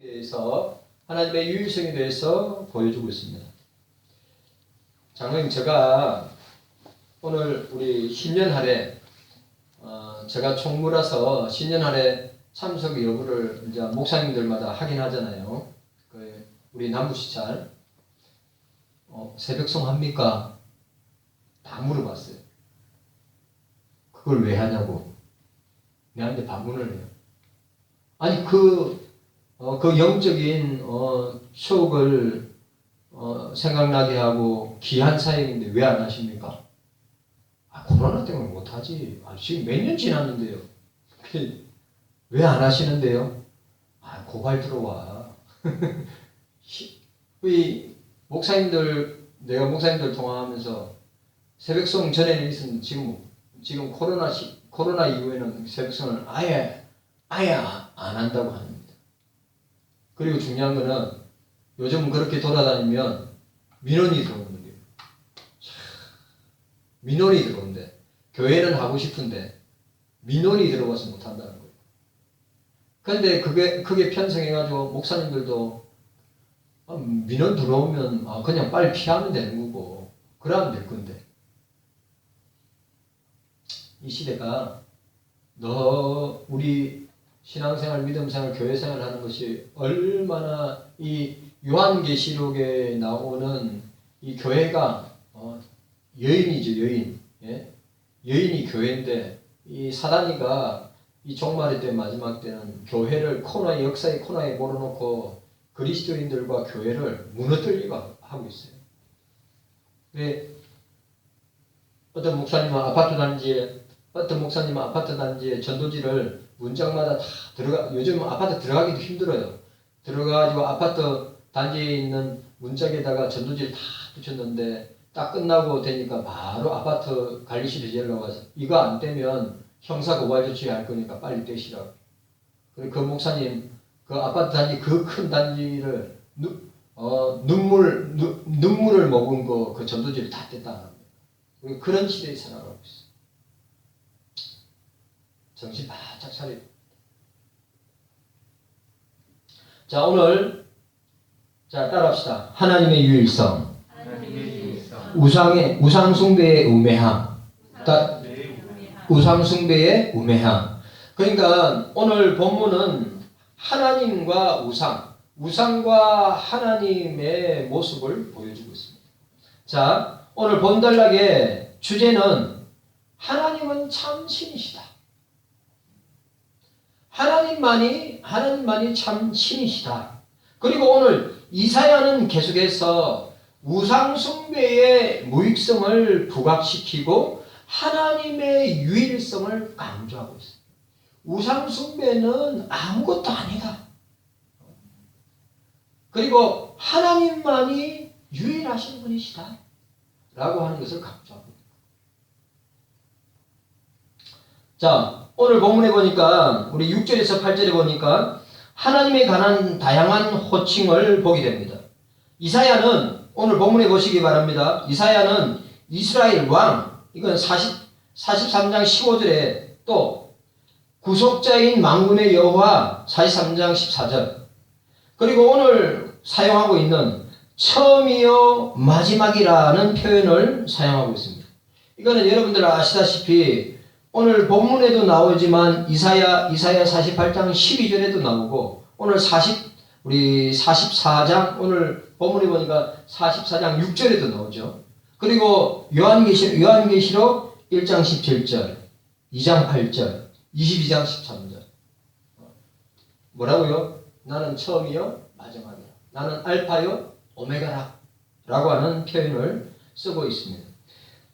대해서 하나님의 유일성에 대해서 보여주고 있습니다. 장로님, 제가 오늘 우리 신년할에 제가 총무라서 신년할에 참석 여부를 이제 목사님들마다 확인하잖아요. 우리 남부시찰 새벽송 합니까? 다 물어봤어요. 그걸 왜 하냐고 내한테 반문을 해요. 아니 그 영적인 추억을 생각나게 하고 귀한 사역인데 왜 안 하십니까? 코로나 때문에 못하지. 지금 몇 년 지났는데요. 왜 안 하시는데요? 고발 들어와. 우리 목사님들, 내가 목사님들 통화하면서 새벽송 전에는 있었는데 지금 코로나 이후에는 새벽송을 아예 안 한다고 합니다. 그리고 중요한 거는 요즘 그렇게 돌아다니면 민원이 들어오는 거예요. 민원이 들어오는데 교회는 하고 싶은데 민원이 들어와서 못한다는 거예요. 그런데 그게 편성해가지고 목사님들도 민원 들어오면 그냥 빨리 피하면 되는 거고 그러면 될 건데 이 시대가 우리 신앙생활, 믿음생활, 교회생활 하는 것이 얼마나 이 요한계시록에 나오는 이 교회가 여인이죠, 여인. 예? 여인이 교회인데 이 사단이가 이 종말의 때 마지막 때는 교회를 역사의 코너에 몰아놓고 그리스도인들과 교회를 무너뜨리려고 하고 있어요. 어떤 목사님은 아파트 단지에 전도지를 문짝마다 다 요즘 아파트 들어가기도 힘들어요. 들어가가지고 아파트 단지에 있는 문짝에다가 전도지를 다 붙였는데 딱 끝나고 되니까 바로 아파트 관리실에 연락와서 이거 안 떼면 형사 고발 조치할 거니까 빨리 떼시라고. 그리고 그 목사님 그 아파트 단지 그 큰 단지를 눈물을 머금 그 전도지를 다 뗐다 합니다. 우리 그런 시대에 살아가고 있어요. 정신 바짝 차려. 자, 오늘 따라합시다. 하나님의 유일성. 우상숭배의 우매함. 우상숭배의 우매함. 그러니까 오늘 본문은 하나님과 우상과 하나님의 모습을 보여주고 있습니다. 자, 오늘 본단락의 주제는 하나님은 참 신이시다. 하나님만이 참 신이시다. 그리고 오늘 이사야는 계속해서 우상숭배의 무익성을 부각시키고 하나님의 유일성을 강조하고 있습니다. 우상숭배는 아무것도 아니다. 그리고 하나님만이 유일하신 분이시다. 라고 하는 것을 강조하고 있습니다. 자, 오늘 본문에 보니까 우리 6절에서 8절에 보니까 하나님에 관한 다양한 호칭을 보게 됩니다. 이사야는 오늘 본문에 보시기 바랍니다. 이사야는 이스라엘 왕, 이건 43장 15절에 또 구속자인 만군의 여호와 43장 14절, 그리고 오늘 사용하고 있는 처음이요 마지막이라는 표현을 사용하고 있습니다. 이거는 여러분들 아시다시피 오늘 본문에도 나오지만 이사야 48장 12절에도 나오고 오늘 우리 44장 오늘 본문에 보니까 44장 6절에도 나오죠. 그리고 요한계시록 1장 17절, 2장 8절, 22장 13절. 뭐라고요? 나는 처음이요 마지막이라. 나는 알파요 오메가라. 라고 하는 표현을 쓰고 있습니다.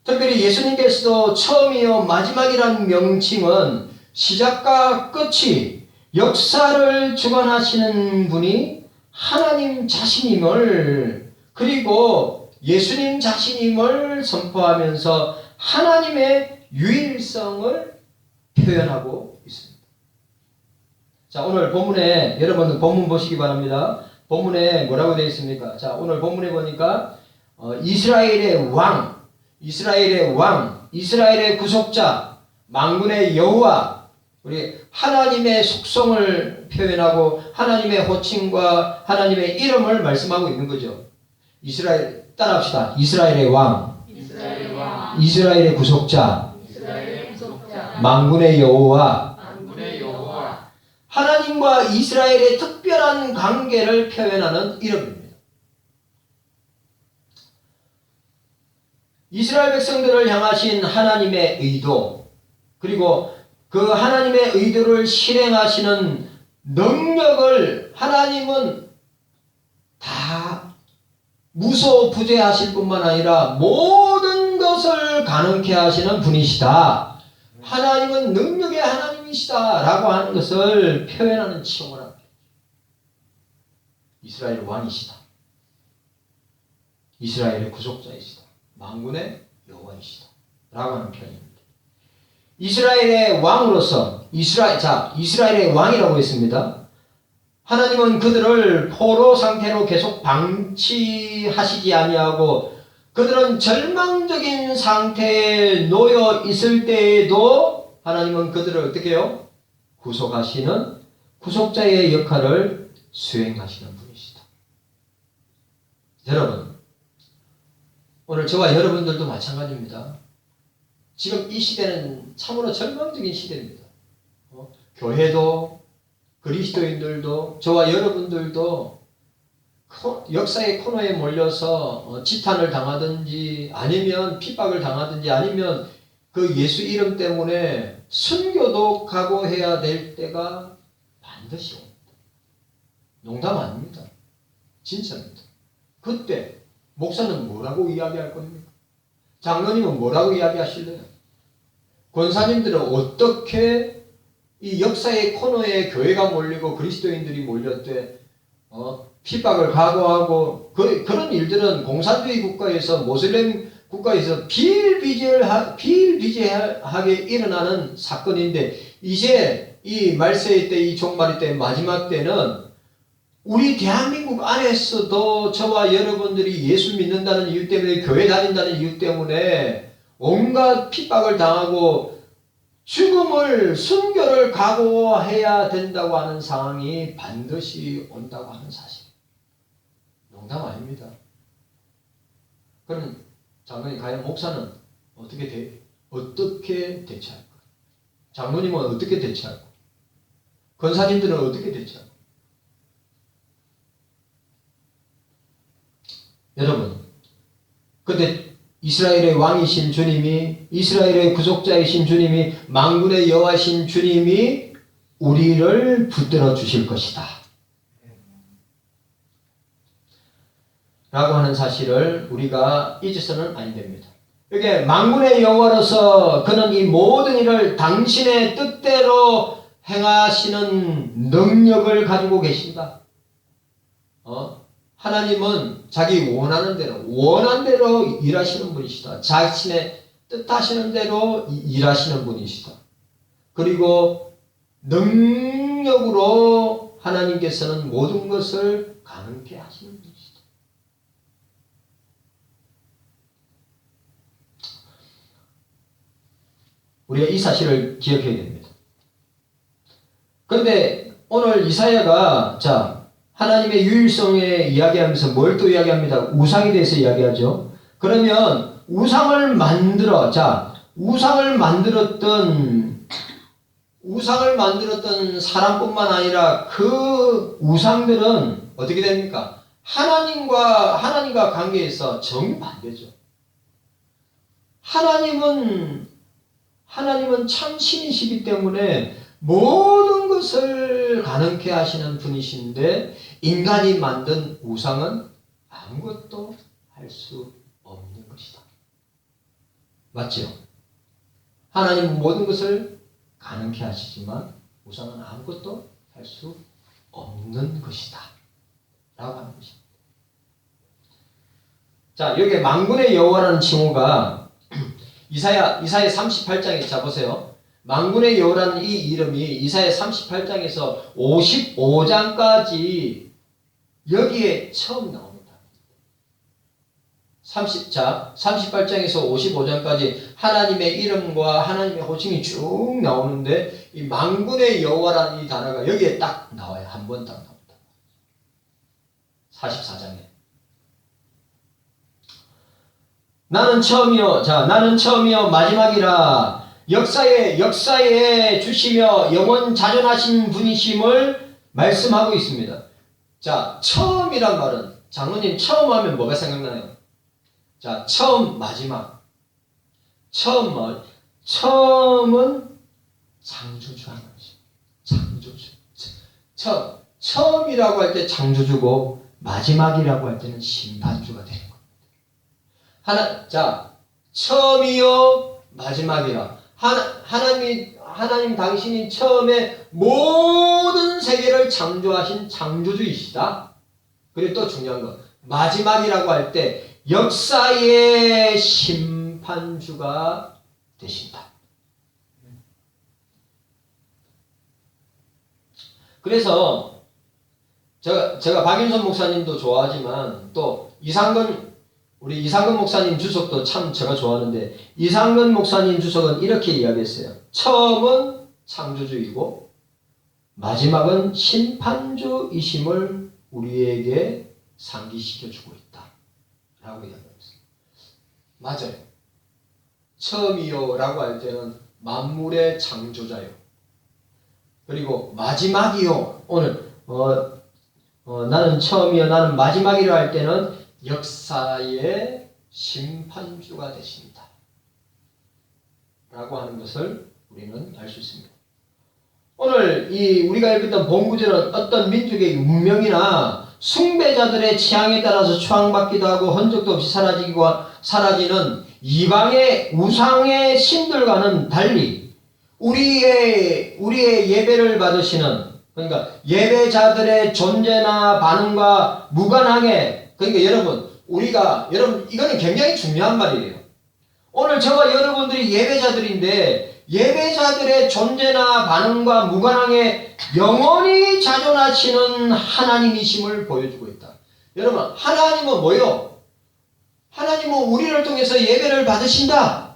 특별히 예수님께서도 처음이요 마지막이라는 명칭은 시작과 끝이 역사를 주관하시는 분이 하나님 자신임을, 그리고 예수님 자신임을 선포하면서 하나님의 유일성을 표현하고 있습니다. 자, 오늘 본문에 여러분들 본문 보시기 바랍니다. 본문에 뭐라고 되어 있습니까? 자, 오늘 본문에 보니까 이스라엘의 왕, 이스라엘의 구속자, 만군의 여호와, 우리 하나님의 속성을 표현하고 하나님의 호칭과 하나님의 이름을 말씀하고 있는 거죠. 이스라엘 따라합시다. 이스라엘의 왕, 이스라엘의 구속자, 만군의 여호와. 하나님과 이스라엘의 특별한 관계를 표현하는 이름입니다. 이스라엘 백성들을 향하신 하나님의 의도, 그리고 그 하나님의 의도를 실행하시는 능력을 하나님은 다 무소부재하실 뿐만 아니라 모든 것을 가능케 하시는 분이시다. 하나님은 능력의 하나님이시다 라고 하는 것을 표현하는 칭호를 합니다. 이스라엘 왕이시다. 이스라엘의 구속자이시다. 만군의 여호와이시다 라고 하는 표현입니다. 이스라엘의 왕으로서 이스라엘의 왕이라고 했습니다. 하나님은 그들을 포로 상태로 계속 방치하시지 아니하고 그들은 절망적인 상태에 놓여 있을 때에도 하나님은 그들을 어떻게 해요? 구속하시는 구속자의 역할을 수행하시는 분이시다. 여러분, 오늘 저와 여러분들도 마찬가지입니다. 지금 이 시대는 참으로 절망적인 시대입니다. 교회도 그리스도인들도 저와 여러분들도 역사의 코너에 몰려서 지탄을 당하든지 아니면 핍박을 당하든지 아니면 그 예수 이름 때문에 순교도 각오해야 될 때가 반드시 옵니다. 농담 아닙니다. 진짜입니다. 그때 목사는 뭐라고 이야기할 겁니까? 장로님은 뭐라고 이야기하실래요? 권사님들은 어떻게 이 역사의 코너에 교회가 몰리고 그리스도인들이 몰렸대 핍박을 각오하고 그런 일들은 공산주의 국가에서 모슬렘 국가에서 비일비재하게 일어나는 사건인데 이제 이 말세의 때, 이 종말의 때, 마지막 때는 우리 대한민국 안에서도 저와 여러분들이 예수 믿는다는 이유 때문에 교회 다닌다는 이유 때문에 온갖 핍박을 당하고 죽음을 순교를 각오해야 된다고 하는 상황이 반드시 온다고 하는 사실. 농담 아닙니다. 그럼 장로님 과연 목사는 어떻게 대처할까? 장로님은 어떻게 대처할까? 권사님들은 어떻게 대처할까? 여러분, 근데 이스라엘의 왕이신 주님이, 이스라엘의 구속자이신 주님이, 만군의 여호와신 주님이 우리를 붙들어 주실 것이다 라고 하는 사실을 우리가 잊어서는 아니 됩니다. 이게 만군의 여호와로서 그는 이 모든 일을 당신의 뜻대로 행하시는 능력을 가지고 계신다. 하나님은 자기 원하는 대로 일하시는 분이시다. 자신의 뜻하시는 대로 일하시는 분이시다. 그리고 능력으로 하나님께서는 모든 것을 가능케 하시는 분이시다. 우리가 이 사실을 기억해야 됩니다. 그런데 오늘 이사야가 하나님의 유일성에 이야기하면서 뭘 또 이야기합니다. 우상에 대해서 이야기하죠. 그러면 우상을 만들었던 사람뿐만 아니라 그 우상들은 어떻게 됩니까? 하나님과 관계에서 정반대죠. 하나님은 참 신이시기 때문에 모든 것을 가능케 하시는 분이신데 인간이 만든 우상은 아무것도 할 수 없는 것이다. 맞죠? 하나님은 모든 것을 가능케 하시지만 우상은 아무것도 할 수 없는 것이다 라고 하는 것입니다. 여기 만군의 여호와라는 칭호가 이사야 38장에 보세요. 만군의 여호와라는 이 이름이 이사야 38장에서 55장까지 여기에 처음 나옵니다. 38장에서 55장까지 하나님의 이름과 하나님의 호칭이 쭉 나오는데 이 만군의 여호와라는 이 단어가 여기에 딱 나와요. 한 번 딱 나옵니다. 44장에. 나는 처음이요 마지막이라 역사에 주시며 영원 자존하신 분이심을 말씀하고 있습니다. 자, 처음이란 말은 장로님 처음 하면 뭐가 생각나요? 자, 처음, 마지막. 처음은 창조주 하는 것이. 창조주. 처음이라고 할 때 창조주고 마지막이라고 할 때는 심판주가 되는 겁니다. 자, 처음이요 마지막이라. 하나님 당신이 처음에 모든 세계를 창조하신 창조주이시다. 그리고 또 중요한 건 마지막이라고 할 때 역사의 심판주가 되신다. 그래서 제가 박윤선 목사님도 좋아하지만 또 우리 이상근 목사님 주석도 참 제가 좋아하는데 이상근 목사님 주석은 이렇게 이야기했어요. 처음은 창조주이고 마지막은 심판주이심을 우리에게 상기시켜주고 있다. 라고 이야기했어요. 맞아요. 처음이요 라고 할 때는 만물의 창조자요. 그리고 마지막이요. 오늘 나는 처음이요 나는 마지막이라 할 때는 역사의 심판주가 되신다. 라고 하는 것을 우리는 알 수 있습니다. 오늘 우리가 읽었던 본구절은 어떤 민족의 운명이나 숭배자들의 취향에 따라서 추앙받기도 하고 흔적도 없이 사라지는 이방의 우상의 신들과는 달리 우리의 예배를 받으시는 그러니까 예배자들의 존재나 반응과 무관하게 그러니까 여러분 이거는 굉장히 중요한 말이에요. 오늘 저와 여러분들이 예배자들인데 예배자들의 존재나 반응과 무관하게 영원히 자존하시는 하나님이심을 보여주고 있다. 여러분 하나님은 뭐요? 하나님은 우리를 통해서 예배를 받으신다.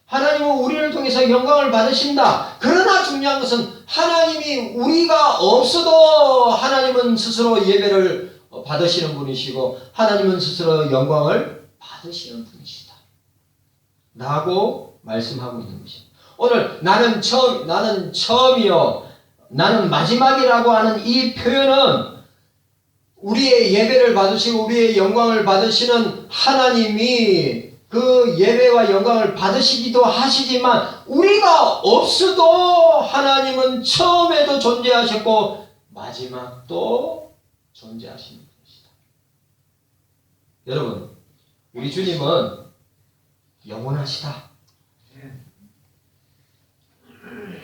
하나님은 우리를 통해서 영광을 받으신다. 그러나 중요한 것은 하나님이 우리가 없어도 하나님은 스스로 예배를 받으시는 분이시고 하나님은 스스로 영광을 받으시는 분이시다. 라고 말씀하고 있는 것입니다. 오늘 나는 처음이요 나는 마지막이라고 하는 이 표현은 우리의 예배를 받으시고 우리의 영광을 받으시는 하나님이 그 예배와 영광을 받으시기도 하시지만 우리가 없어도 하나님은 처음에도 존재하셨고 마지막도 존재하시는 분이시다. 여러분 우리 주님은 영원하시다.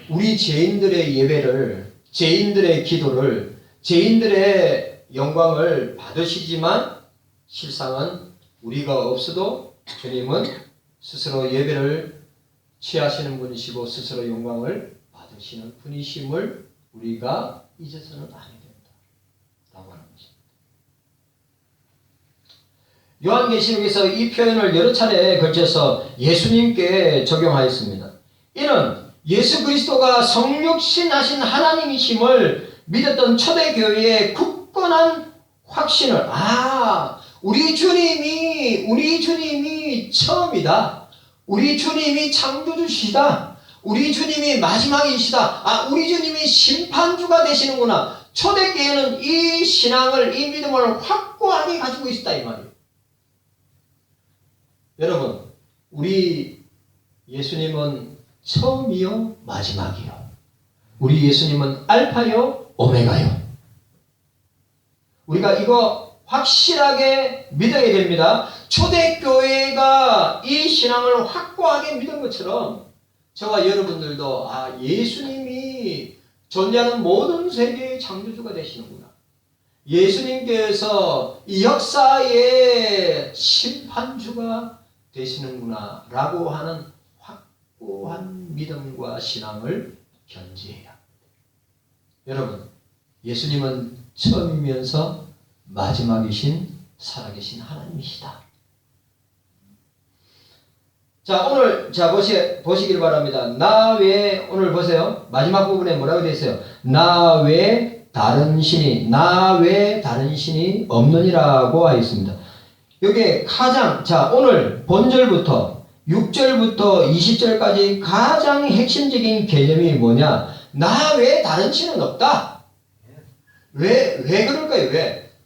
우리 죄인들의 예배를 죄인들의 기도를 죄인들의 영광을 받으시지만 실상은 우리가 없어도 주님은 스스로 예배를 취하시는 분이시고 스스로 영광을 받으시는 분이심을 우리가 잊어서는 안 된다. 라고 하는 것입니다. 요한계시록에서 이 표현을 여러 차례에 걸쳐서 예수님께 적용하였습니다. 이는 예수 그리스도가 성육신 하신 하나님이심을 믿었던 초대교회의 굳건한 확신을 우리 주님이 처음이다. 우리 주님이 창조주시다. 우리 주님이 마지막이시다. 우리 주님이 심판주가 되시는구나. 초대교회는 이 신앙을 이 믿음을 확고하게 가지고 있다 이 말이에요. 여러분 우리 예수님은 처음이요 마지막이요. 우리 예수님은 알파요 오메가요. 우리가 이거 확실하게 믿어야 됩니다. 초대교회가 이 신앙을 확고하게 믿은 것처럼 저와 여러분들도 예수님이 존재하는 모든 세계의 창조주가 되시는구나. 예수님께서 이 역사의 심판주가 되시는구나 라고 하는 확고한 믿음과 신앙을 견지해야 합니다. 여러분 예수님은 처음이면서 마지막이신 살아계신 하나님이시다. 자, 오늘, 자, 보시길 바랍니다. 나 외에, 오늘 보세요. 마지막 부분에 뭐라고 되어 있어요? 나 외에 다른 신이, 나 외에 다른 신이 없느니라고 하여 있습니다. 여기에 가장, 자, 오늘 본절부터 6절부터 20절까지 가장 핵심적인 개념이 뭐냐? 나 외에 다른 신은 없다. 왜 그럴까요?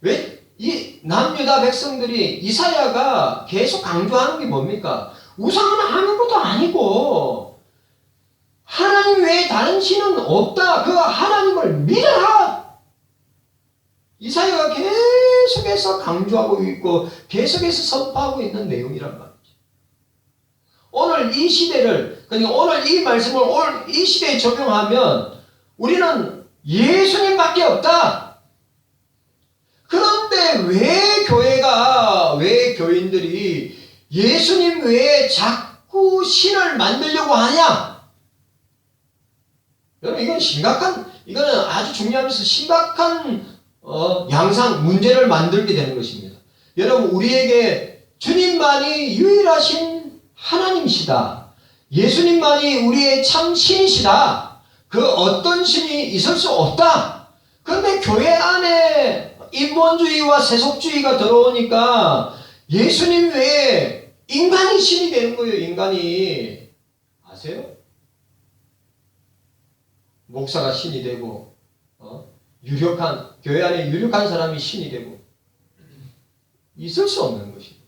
왜 이 남유다 백성들이 이사야가 계속 강조하는 게 뭡니까? 우상은 아무것도 아니고 하나님 외에 다른 신은 없다. 그 하나님을 믿어라. 이사야가 계속해서 강조하고 있고 계속해서 선포하고 있는 내용이란 말이죠. 오늘 이 시대를, 그러니까 오늘 이 말씀을 오늘 이 시대에 적용하면 우리는 예수님밖에 없다. 그런데 왜 교인들이 예수님 외에 자꾸 신을 만들려고 하냐? 여러분, 이거는 아주 중요하면서 심각한 양상, 문제를 만들게 되는 것입니다. 여러분, 우리에게 주님만이 유일하신 하나님이시다. 예수님만이 우리의 참 신이시다. 그 어떤 신이 있을 수 없다. 그런데 교회 안에 인본주의와 세속주의가 들어오니까 예수님 외에 인간이 신이 되는 거예요. 인간이. 아세요? 목사가 신이 되고 교회 안에 유력한 사람이 신이 되고 있을 수 없는 것입니다.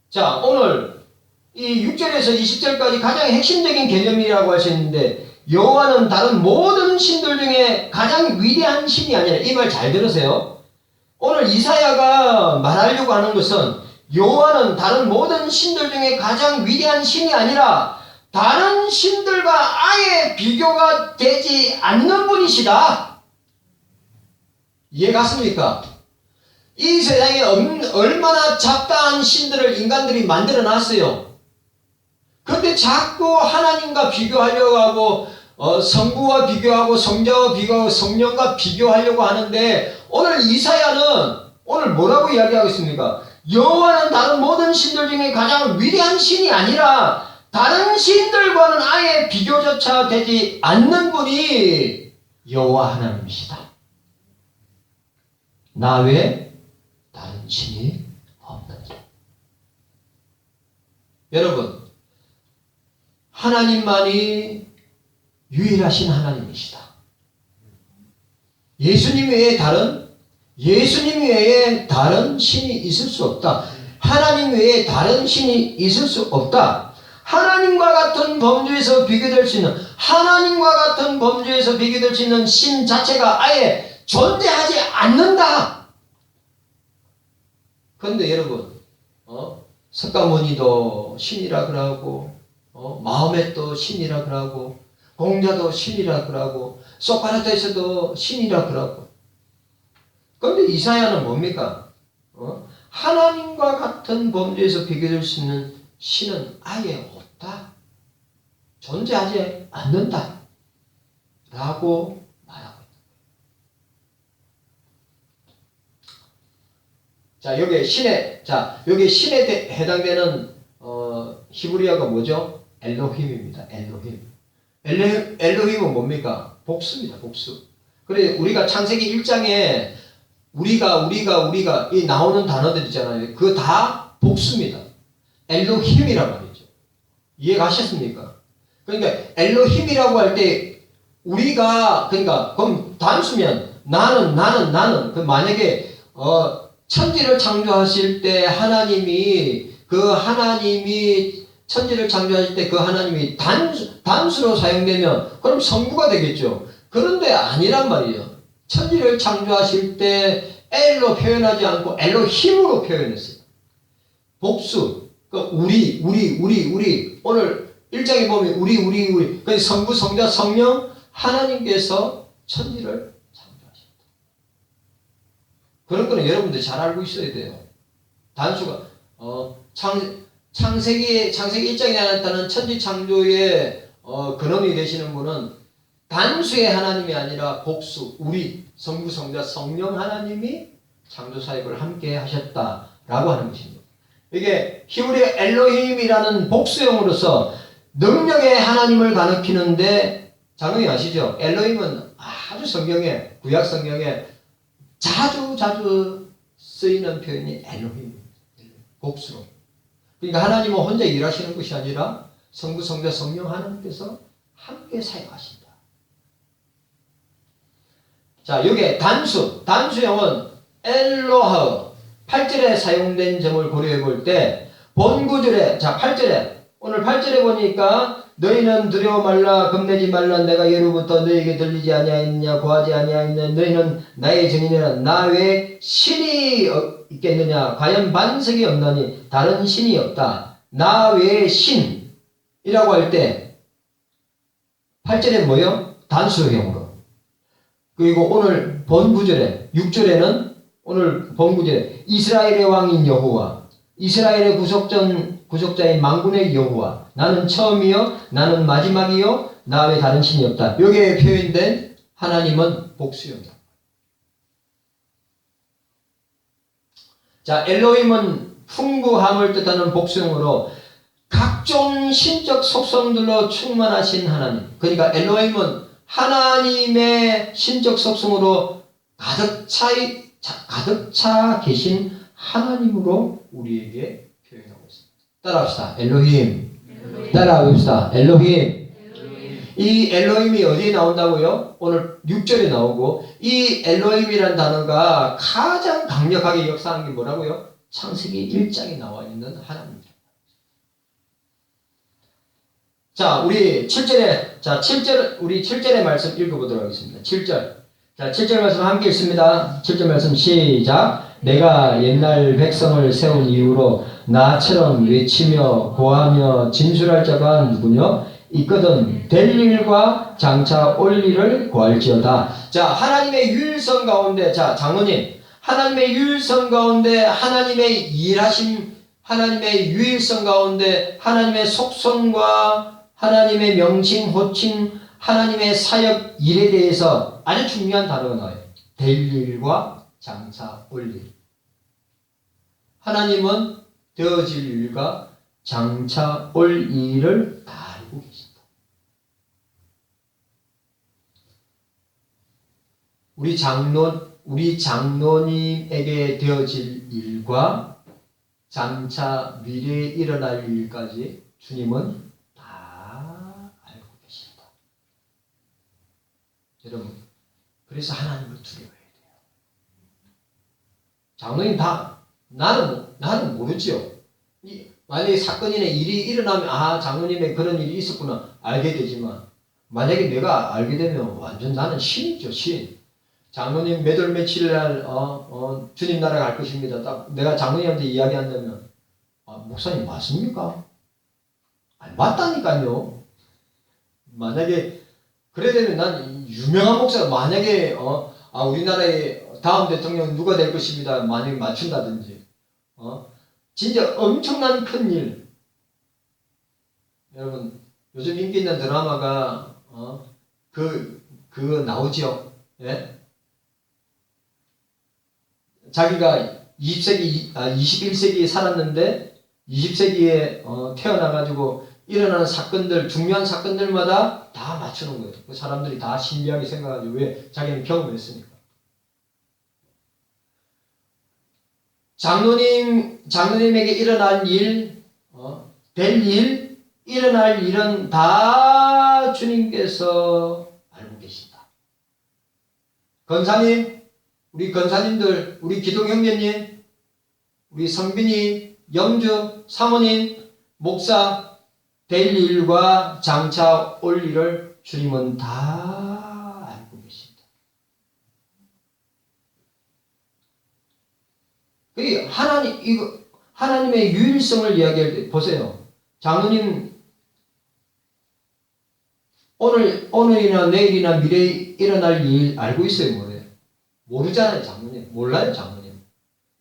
자, 오늘 이 6절에서 20절까지 가장 핵심적인 개념이라고 할 수 있는데 여호와는 다른 모든 신들 중에 가장 위대한 신이 아니라, 이 말 잘 들으세요. 오늘 이사야가 말하려고 하는 것은 여호와는 다른 모든 신들 중에 가장 위대한 신이 아니라 다른 신들과 아예 비교가 되지 않는 분이시다. 이해 갔습니까? 이 세상에 얼마나 잡다한 신들을 인간들이 만들어 놨어요. 그런데 자꾸 하나님과 비교하려고 하고 성부와 비교하고 성자와 비교하고 성령과 비교하려고 하는데 오늘 이사야는 오늘 뭐라고 이야기하고 있습니까? 여호와는 다른 모든 신들 중에 가장 위대한 신이 아니라 다른 신들과는 아예 비교조차 되지 않는 분이 여호와 하나님이시다. 나 외에 다른 신이 없느니라. 여러분, 하나님만이 유일하신 하나님이시다. 예수님 외에 다른 신이 있을 수 없다. 하나님 외에 다른 신이 있을 수 없다. 하나님과 같은 범주에서 비교될 수 있는 신 자체가 아예 존재하지 않는다. 그런데 여러분, 석가모니도 신이라 그러고, 마호멧도 신이라 그러고, 공자도 신이라 그러고, 소크라테스도 신이라 그러고. 그런데 이사야는 뭡니까? 하나님과 같은 범주에서 비교될 수 있는 신은 아예 없다. 존재하지 않는다. 라고 말하고 있다. 자, 여기 신에 해당되는 히브리어가 뭐죠? 엘로힘입니다. 엘로힘은 뭡니까? 복수입니다. 복수. 그래, 우리가 창세기 1장에 우리가 이 나오는 단어들 있잖아요. 그거 다 복수입니다. 엘로힘이란 말이죠. 이해 가셨습니까? 그러니까 엘로힘이라고 할 때 그럼 단수면 나는 그 만약에 천지를 창조하실 때 천지를 창조하실 때 그 하나님이 단수로 사용되면 그럼 성부가 되겠죠. 그런데 아니란 말이에요. 천지를 창조하실 때 엘로 표현하지 않고 엘로힘으로 표현했어요. 복수. 우리. 오늘 1장에 보면 우리. 그 성부, 성자, 성령, 하나님께서 천지를 창조하셨다. 그런 거는 여러분들 잘 알고 있어야 돼요. 단수가, 창세기 1장에 나타난 천지 창조의 근원이 되시는 분은 단수의 하나님이 아니라 복수, 우리, 성부, 성자, 성령 하나님이 창조 사역을 함께 하셨다라고 하는 것입니다. 이게 히브리 엘로힘이라는 복수형으로서 능력의 하나님을 가리키는데 장로님 아시죠? 엘로힘은 아주 성경에, 구약 성경에 자주 쓰이는 표현이 엘로힘, 복수로. 그러니까 하나님은 혼자 일하시는 것이 아니라 성부, 성자, 성령 하나님께서 함께 사용하신다. 자, 여기에 단수형은 엘로하 8절에 사용된 점을 고려해 볼 때 본구절에, 자 8절에, 오늘 8절에 보니까 너희는 두려워 말라 겁내지 말라 내가 예로부터 너희에게 들리지 아니하였느냐 구하지 아니하였느냐 너희는 나의 증인이라 나 외에 신이 있겠느냐 과연 반석이 없나니 다른 신이 없다. 나 외에 신이라고 할 때 8절에 뭐요? 단수형으로. 그리고 오늘 본구절에 6절에는 오늘 본구절에 이스라엘의 왕인 여호와 이스라엘의 구속자인 만군의 여호와 나는 처음이요 나는 마지막이요 나 외에 다른 신이 없다. 여기에 표현된 하나님은 복수형이다. 자, 엘로힘은 풍부함을 뜻하는 복수형으로 각종 신적 속성들로 충만하신 하나님. 그러니까 엘로힘은 하나님의 신적 속성으로 가득 차 계신 하나님으로 우리에게 표현하고 있습니다. 따라합시다. 엘로힘. 따라합시다. 엘로힘. 이 엘로힘이 어디에 나온다고요? 오늘 6절에 나오고 이 엘로힘이라는 단어가 가장 강력하게 역사하는 게 뭐라고요? 창세기 1장에 나와 있는 하나님입니다. 자, 우리 7절의 말씀 읽어보도록 하겠습니다. 7절. 자, 7절 말씀 함께 읽습니다. 7절 말씀 시작. 내가 옛날 백성을 세운 이후로 나처럼 외치며 고하며 진술할 자가 누구냐? 있거든 될 일과 장차 올 일을 구할지어다. 자, 하나님의 유일성 가운데, 자, 장로님, 하나님의 유일성 가운데 하나님의 일하심, 하나님의 유일성 가운데 하나님의 속성과 하나님의 명칭, 호칭, 하나님의 사역 일에 대해서 아주 중요한 단어가 나와요. 될 일과 장차 올 일. 하나님은 되어질 일과 장차 올 일을 다 알고 계신다. 우리 장로님에게 되어질 일과 장차 미래에 일어날 일까지 주님은 여러분, 그래서 하나님을 두려워해야 돼요. 장로님 나는 모르지요. 만약에 사건이나 일이 일어나면 장로님의 그런 일이 있었구나 알게 되지만 만약에 내가 알게 되면 완전 나는 신이죠, 신. 장로님 몇 월 며칠 날 주님 나라 갈 것입니다. 딱 내가 장로님한테 이야기한다면 목사님 맞습니까? 맞다니까요. 만약에 그래 되면 난 유명한 목사가 만약에 우리나라의 다음 대통령 누가 될 것입니다. 만약에 맞춘다든지 진짜 엄청난 큰일. 여러분 요즘 인기 있는 드라마가 그거 나오죠. 예? 자기가 21세기에 살았는데 20세기에 태어나가지고 일어나는 사건들, 중요한 사건들마다 다 맞추는 거예요. 그 사람들이 다 신비하게 생각하죠. 왜? 자기는 경험했으니까. 장로님에게 일어날 일, 될 일, 일어날 일은 다 주님께서 알고 계신다. 권사님, 우리 권사님들, 우리 기독 형제님, 우리 성빈이, 영주, 사모님, 목사, 될 일과 장차 올 일을 주님은 다 알고 계신다. 하나님의 유일성을 이야기할 때 보세요. 장로님 오늘이나 내일이나 미래에 일어날 일 알고 있어요, 뭐래요? 모르잖아요, 장로님. 몰라요, 장로님.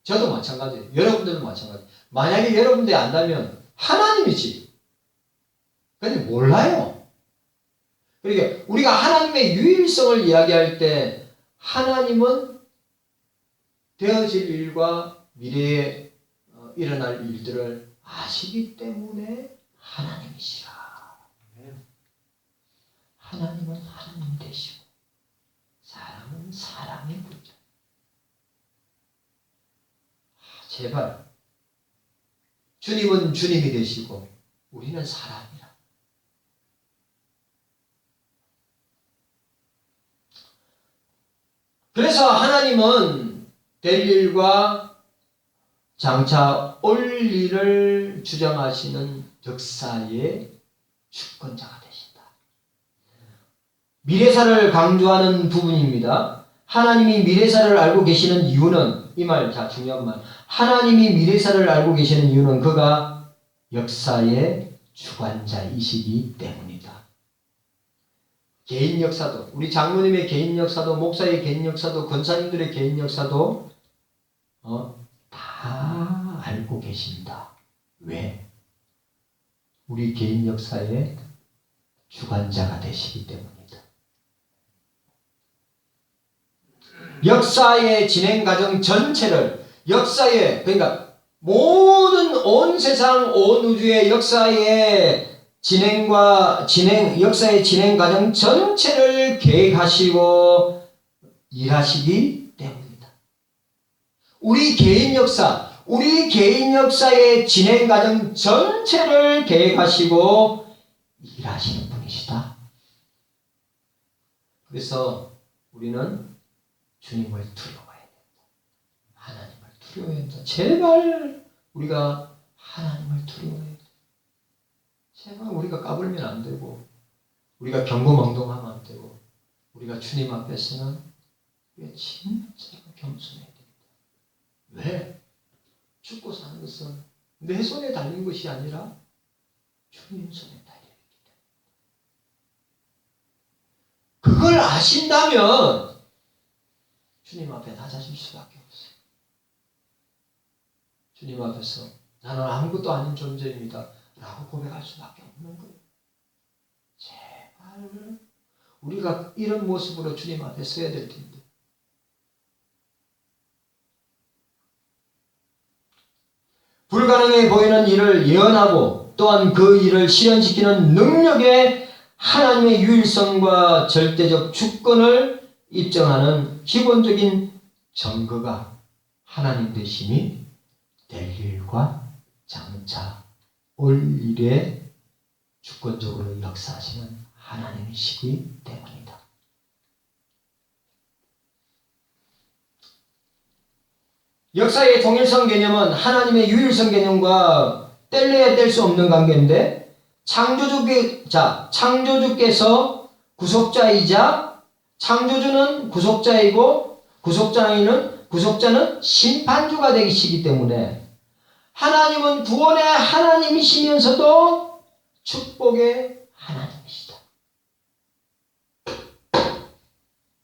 저도 마찬가지예요. 여러분들도 마찬가지예요. 만약에 여러분들이 안다면 하나님이지. 근데 몰라요. 그러니까 우리가 하나님의 유일성을 이야기할 때 하나님은 되어질 일과 미래에 일어날 일들을 아시기 때문에 하나님이시라. 하나님은 하나님 되시고 사람은 사람이 붙죠. 제발 주님은 주님이 되시고 우리는 사람이라. 그래서 하나님은 될 일과 장차 올 일을 주장하시는 역사의 주권자가 되신다. 미래사를 강조하는 부분입니다. 하나님이 미래사를 알고 계시는 이유는, 이 말, 자, 중요한 말. 하나님이 미래사를 알고 계시는 이유는 그가 역사의 주관자이시기 때문이다. 개인 역사도, 우리 장로님의 개인 역사도, 목사의 개인 역사도, 권사님들의 개인 역사도 다 알고 계신다. 왜? 우리 개인 역사의 주관자가 되시기 때문이다. 역사의 진행 과정 전체를, 그러니까 모든 온 세상, 온 우주의 역사의 역사의 진행 과정 전체를 계획하시고 일하시기 때문이다. 우리 개인 역사의 진행 과정 전체를 계획하시고 일하시는 분이시다. 그래서 우리는 주님을 두려워해야 된다. 하나님을 두려워해야 된다. 제발 우리가 하나님을 두려워해야 된다. 제발 우리가 까불면 안 되고, 우리가 경고망동하면 안 되고, 우리가 주님 앞에서는 우리가 진짜 겸손해야 됩니다. 왜? 죽고 사는 것은 내 손에 달린 것이 아니라 주님 손에 달려있기 때문에. 그걸 아신다면 주님 앞에 낮아질 수밖에 없어요. 주님 앞에서 나는 아무것도 아닌 존재입니다 라고 고백할 수밖에 없는 거예요. 제발 우리가 이런 모습으로 주님 앞에 서야 될 텐데. 불가능해 보이는 일을 예언하고 또한 그 일을 실현시키는 능력에 하나님의 유일성과 절대적 주권을 입증하는 기본적인 증거가 하나님 되심이 될 일과 장차 올 일에 주권적으로 역사하시는 하나님이시기 때문이다. 역사의 동일성 개념은 하나님의 유일성 개념과 뗄래야 뗄 수 없는 관계인데, 창조주께서 구속자이자, 창조주는 구속자이고 구속자는 심판주가 되시기 때문에 하나님은 구원의 하나님이시면서도 축복의 하나님이시다.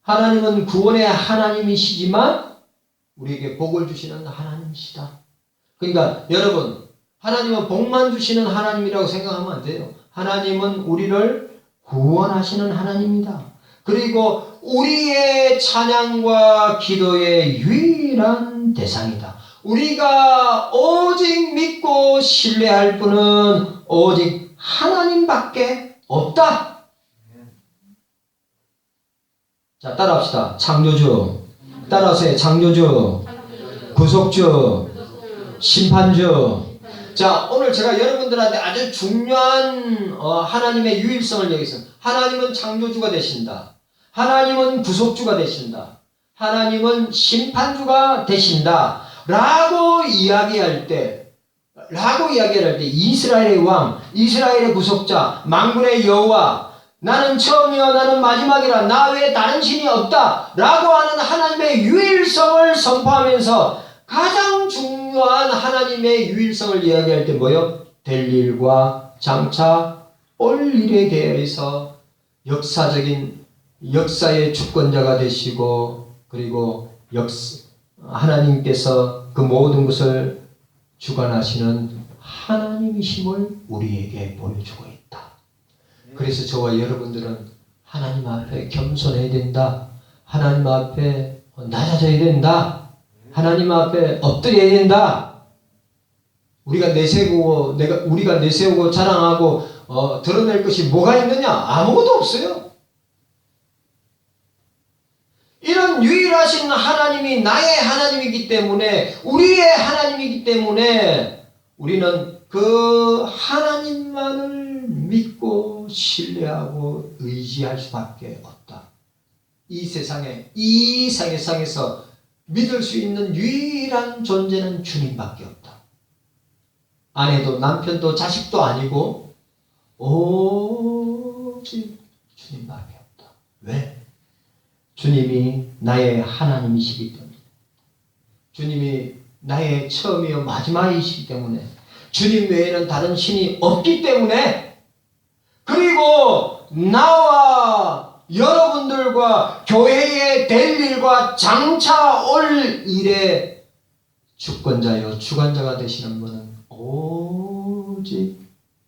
하나님은 구원의 하나님이시지만 우리에게 복을 주시는 하나님이시다. 그러니까 여러분, 하나님은 복만 주시는 하나님이라고 생각하면 안 돼요. 하나님은 우리를 구원하시는 하나님입니다. 그리고 우리의 찬양과 기도의 유일한 대상이다. 우리가 오직 믿고 신뢰할 분은 오직 하나님밖에 없다. 자, 따라합시다. 창조주, 따라하세요. 창조주, 구속주, 심판주. 자, 오늘 제가 여러분들한테 아주 중요한 하나님의 유일성을 얘기했습니다. 하나님은 창조주가 되신다. 하나님은 구속주가 되신다. 하나님은 심판주가 되신다. 라고 이야기할 때 이스라엘의 왕, 이스라엘의 구속자, 만군의 여호와, 나는 처음이요 나는 마지막이라, 나 외에 다른 신이 없다 라고 하는 하나님의 유일성을 선포하면서 가장 중요한 하나님의 유일성을 이야기할 때 뭐요? 될 일과 장차 올 일에 대해서 역사의 주권자가 되시고, 그리고 하나님께서 그 모든 것을 주관하시는 하나님이심을 우리에게 보여주고 있다. 그래서 저와 여러분들은 하나님 앞에 겸손해야 된다. 하나님 앞에 낮아져야 된다. 하나님 앞에 엎드려야 된다. 우리가 내세우고 자랑하고 드러낼 것이 뭐가 있느냐? 아무것도 없어요. 이런 유일하신 하나님이 나의 하나님이기 때문에, 우리의 하나님이기 때문에 우리는 그 하나님만을 믿고 신뢰하고 의지할 수밖에 없다. 이 세상에, 이 세상에서 믿을 수 있는 유일한 존재는 주님밖에 없다. 아내도 남편도 자식도 아니고 오직 주님밖에 없다. 왜? 주님이 나의 하나님이시기 때문에, 주님이 나의 처음이요 마지막이시기 때문에, 주님 외에는 다른 신이 없기 때문에, 그리고 나와 여러분들과 교회에 될 일과 장차 올 일의 주권자요 주관자가 되시는 분은 오직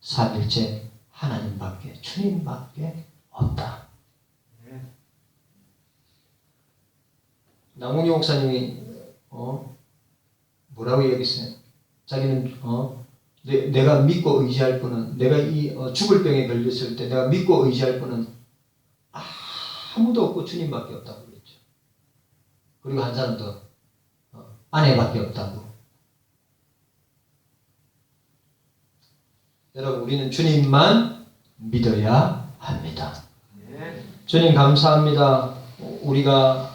삼일째 하나님밖에, 주님밖에 없다. 남웅이 목사님이 뭐라고 얘기했어요? 자기는 내가 믿고 의지할 분은, 내가 이 죽을 병에 걸렸을 때 내가 믿고 의지할 분은 아무도 없고 주님밖에 없다고 그랬죠. 그리고 한 사람 더 아내밖에 없다고. 여러분, 우리는 주님만 믿어야 합니다. 주님 감사합니다. 우리가